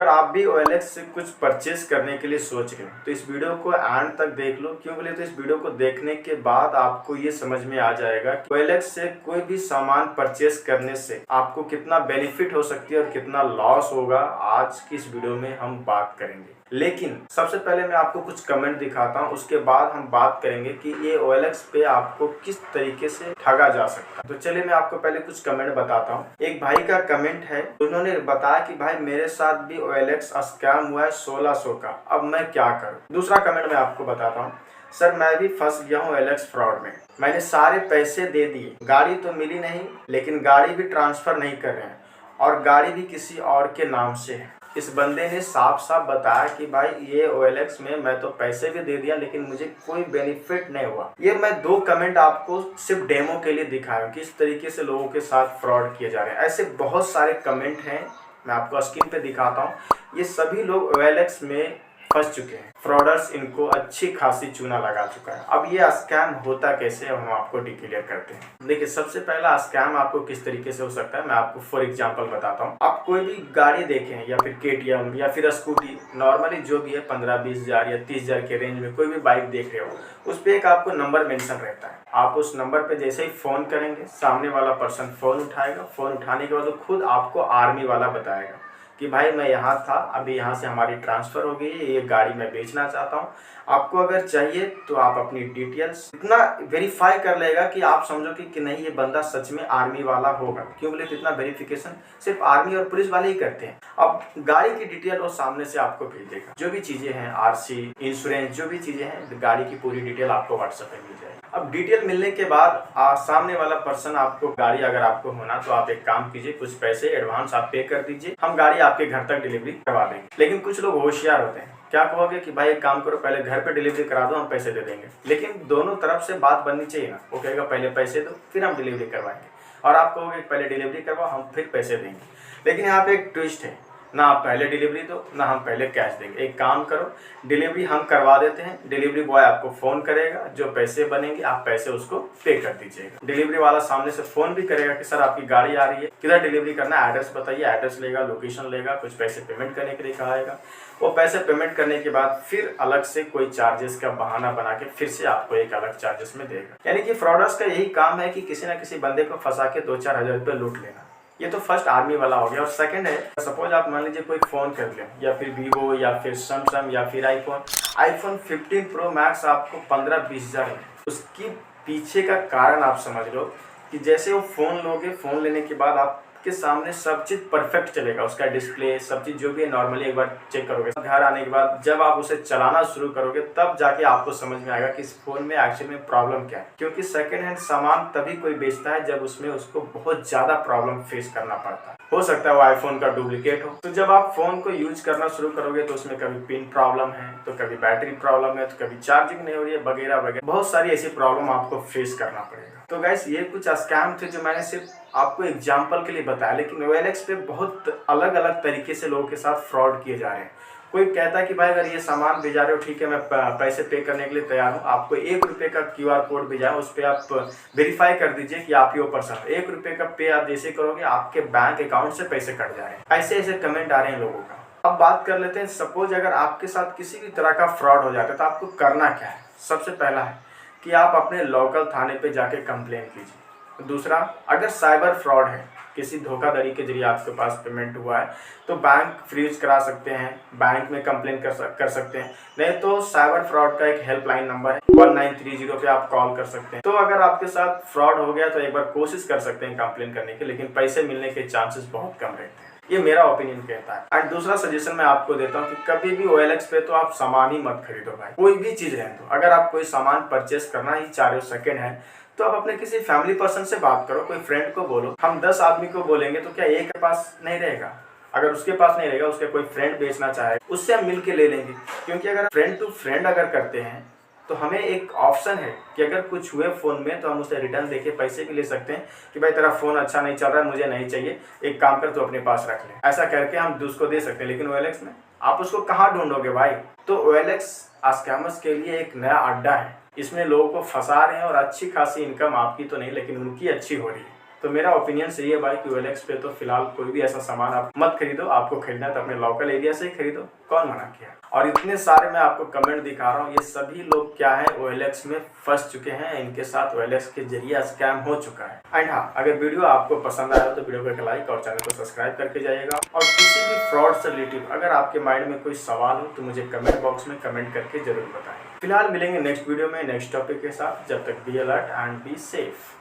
अगर आप भी OLX से कुछ परचेज करने के लिए सोच रहे हो तो इस वीडियो को एंड तक देख लो। क्यों बोले तो इस वीडियो को देखने के बाद आपको ये समझ में आ जाएगा कि OLX से कोई भी सामान परचेज करने से आपको कितना बेनिफिट हो सकती है और कितना लॉस होगा, आज की इस वीडियो में हम बात करेंगे। लेकिन सबसे पहले मैं आपको कुछ कमेंट दिखाता हूँ, उसके बाद हम बात करेंगे कि ये OLX पे आपको किस तरीके से ठगा जा सकता है। तो चलिए मैं आपको पहले कुछ कमेंट बताता हूँ। एक भाई का कमेंट है, उन्होंने बताया कि भाई मेरे साथ भी OLX स्कैम हुआ है 1600 का, अब मैं क्या करूँ। दूसरा कमेंट मैं आपको बताता हूँ, सर मैं भी फंस गया हूँ OLX फ्रॉड में। मैंने सारे पैसे दे दिए, गाड़ी तो मिली नहीं, लेकिन गाड़ी भी ट्रांसफर नहीं कर रहे हैं और गाड़ी भी किसी और के नाम से है। इस बंदे ने साफ साफ बताया कि भाई ये OLX में मैं तो पैसे भी दे दिया लेकिन मुझे कोई बेनिफिट नहीं हुआ। ये मैं 2 कमेंट आपको सिर्फ डेमो के लिए दिखाया हूँ कि इस तरीके से लोगों के साथ फ्रॉड किए जा रहे हैं। ऐसे बहुत सारे कमेंट हैं, मैं आपको स्क्रीन पे दिखाता हूँ। ये सभी लोग OLX में फंस चुके हैं। फ्रॉडर्स इनको अच्छी खासी चूना लगा चुका है। अब ये स्कैम होता कैसे है हम आपको डिक्लेयर करते हैं। देखिए सबसे पहला स्कैम आपको किस तरीके से हो सकता है मैं आपको फॉर एग्जांपल बताता हूँ। आप कोई भी गाड़ी देखें या फिर KTM या फिर स्कूटी, नॉर्मली जो भी है 15-20 हज़ार या 30 हज़ार के रेंज में कोई भी बाइक देख रहे हो, उस पर एक आपको नंबर मेंशन रहता है। आप उस नंबर पे जैसे ही फोन करेंगे, सामने वाला पर्सन फोन उठाएगा। फोन उठाने के बाद खुद आपको आर्मी वाला बताएगा कि भाई मैं यहाँ था, अभी यहाँ से हमारी ट्रांसफ़र हो गई है, ये गाड़ी मैं बेचना चाहता हूँ, आपको अगर चाहिए तो आप अपनी डिटेल्स इतना वेरीफाई कर लेगा कि आप समझोगे कि नहीं ये बंदा सच में आर्मी वाला होगा। क्यों बोले तो इतना वेरिफिकेशन सिर्फ आर्मी और पुलिस वाले ही करते हैं। अब गाड़ी की डिटेल वो सामने से आपको भेज देगा, जो भी चीज़ें हैं RC, इंश्योरेंस, जो भी चीज़ें हैं, गाड़ी की पूरी डिटेल आपको व्हाट्सएप पे मिल जाएगी। अब डिटेल मिलने के बाद सामने वाला पर्सन आपको गाड़ी अगर आपको होना तो आप एक काम कीजिए, कुछ पैसे एडवांस आप पे कर दीजिए, हम गाड़ी आपके घर तक डिलीवरी करवा देंगे। लेकिन कुछ लोग होशियार होते हैं, क्या कहोगे कि भाई एक काम करो पहले घर पे डिलीवरी करा दो, हम पैसे दे देंगे। लेकिन दोनों तरफ से बात बननी चाहिए ना। वो कहेगा पहले पैसे दो फिर हम डिलीवरी करवाएंगे, और आप कहोगे पहले डिलीवरी करवाओ हम फिर पैसे देंगे। लेकिन यहाँ पे एक ट्विस्ट है, ना आप पहले डिलीवरी दो ना हम पहले कैश देंगे। एक काम करो, डिलीवरी हम करवा देते हैं, डिलीवरी बॉय आपको फ़ोन करेगा, जो पैसे बनेंगे आप पैसे उसको पे कर दीजिएगा। डिलीवरी वाला सामने से फ़ोन भी करेगा कि सर आपकी गाड़ी आ रही है, किधर डिलीवरी करना है, एड्रेस बताइए। एड्रेस लेगा, लोकेशन लेगा, कुछ पैसे पेमेंट करने के लिए कहेगा। वो पैसे पेमेंट करने के बाद फिर अलग से कोई चार्जेस का बहाना बना के फिर से आपको एक अलग चार्जेस में देगा। यानी कि फ्रॉडर्स का यही काम है कि किसी ना किसी बंदे को फंसा के 2-4 हज़ार रुपये लूट लेना। ये तो फर्स्ट आर्मी वाला हो गया। और सेकंड है, सपोज आप मान लीजिए कोई फ़ोन कर ले, या फिर वीवो या फिर सैमसंग या फिर आईफोन 15 प्रो मैक्स आपको 15-20 हज़ार में। उसकी पीछे का कारण आप समझ लो कि जैसे वो फ़ोन लोगे, फ़ोन लेने के बाद आपके सामने सब चीज़ परफेक्ट चलेगा, उसका डिस्प्ले सब चीज़ जो भी है नॉर्मली एक बार चेक करोगे। घर आने के बाद जब आप उसे चलाना शुरू करोगे तब जाके आपको समझ में आएगा कि इस फ़ोन में एक्चुअली में प्रॉब्लम क्या है। क्योंकि सेकेंड हैंड सामान तभी कोई बेचता है जब उसमें उसको बहुत ज़्यादा प्रॉब्लम फेस करना पड़ता है। हो सकता है वो आईफोन का डुप्लीकेट हो। तो जब आप फ़ोन को यूज करना शुरू करोगे तो उसमें कभी पिन प्रॉब्लम है, तो कभी बैटरी प्रॉब्लम है, तो कभी चार्जिंग नहीं हो रही है, वगैरह वगैरह बहुत सारी ऐसी प्रॉब्लम आपको फेस करना पड़ेगा। तो गाइस ये कुछ स्कैम थे जो मैंने सिर्फ आपको एग्जाम्पल के लिए बताया, लेकिन OLX पे बहुत अलग अलग तरीके से लोगों के साथ फ्रॉड किए जा रहे हैं। कोई कहता है कि भाई अगर ये सामान भेजा रहे हो ठीक है, मैं पैसे पे करने के लिए तैयार हूँ, आपको 1 रुपये का QR कोड भेजा है, उस पर आप वेरीफाई कर दीजिए कि आप ही वो पर्सन। 1 रुपये का पे आप जैसे करोगे आपके बैंक अकाउंट से पैसे कट जा रहे हैं। ऐसे ऐसे कमेंट आ रहे हैं लोगों का। अब बात कर लेते हैं, सपोज अगर आपके साथ किसी भी तरह का फ्रॉड हो जाता है तो आपको करना क्या है। सबसे पहला है कि आप अपने लोकल थाने पे जाके कंप्लेन कीजिए। दूसरा, अगर साइबर फ्रॉड है, किसी धोखाधड़ी के जरिए आपके पास पेमेंट हुआ है, तो बैंक फ्रीज करा सकते हैं, बैंक में कंप्लेन कर सकते हैं। नहीं तो साइबर फ्रॉड का एक हेल्पलाइन नंबर है 1930 पे आप कॉल कर सकते हैं। तो अगर आपके साथ फ्रॉड हो गया तो एक बार कोशिश कर सकते हैं कंप्लेन करने की, लेकिन पैसे मिलने के चांसेस बहुत कम रहते हैं। ये मेरा ओपिनियन कहता है। एंड दूसरा सजेशन मैं आपको देता हूँ कि कभी भी OLX पे तो आप सामान ही मत खरीदो भाई, कोई भी चीज़ रहने दो। अगर आप कोई सामान परचेस करना ही चाह रहे हो सेकेंड हैंड, तो आप अपने किसी फैमिली पर्सन से बात करो, कोई फ्रेंड को बोलो। हम 10 आदमी को बोलेंगे तो क्या एक के पास नहीं रहेगा? अगर उसके पास नहीं रहेगा, उसके कोई फ्रेंड बेचना चाहे, उससे हम मिल के ले लेंगे। क्योंकि अगर फ्रेंड टू फ्रेंड अगर करते हैं तो हमें एक ऑप्शन है कि अगर कुछ हुए फ़ोन में तो हम उसे रिटर्न देके पैसे भी ले सकते हैं कि भाई तेरा फ़ोन अच्छा नहीं चल रहा है, मुझे नहीं चाहिए, एक काम कर तो अपने पास रख ले। ऐसा करके हम उसको दे सकते हैं। लेकिन OLX में आप उसको कहाँ ढूंढोगे भाई? तो OLX स्कैमर्स के लिए एक नया अड्डा है, इसमें लोगों को फंसा रहे हैं और अच्छी खासी इनकम आपकी तो नहीं लेकिन उनकी अच्छी हो रही है। तो मेरा ओपिनियन सही है भाई कि OLX पे तो फिलहाल कोई भी ऐसा सामान आप मत खरीदो। आपको खरीदना है तो अपने लोकल एरिया से ही खरीदो, कौन मना किया। और इतने सारे मैं आपको कमेंट दिखा रहा हूँ, ये सभी लोग क्या है OLX में फंस चुके हैं, इनके साथ OLX के जरिए स्कैम हो चुका है। एंड हाँ, अगर वीडियो आपको पसंद आया तो वीडियो को एक लाइक और चैनल को सब्सक्राइब करके जाइएगा। और किसी भी फ्रॉड से रिलेटिव अगर आपके माइंड में कोई सवाल हो तो मुझे कमेंट बॉक्स में कमेंट करके जरूर बताएं। फिलहाल मिलेंगे नेक्स्ट वीडियो में नेक्स्ट टॉपिक के साथ। जब तक be alert and be safe.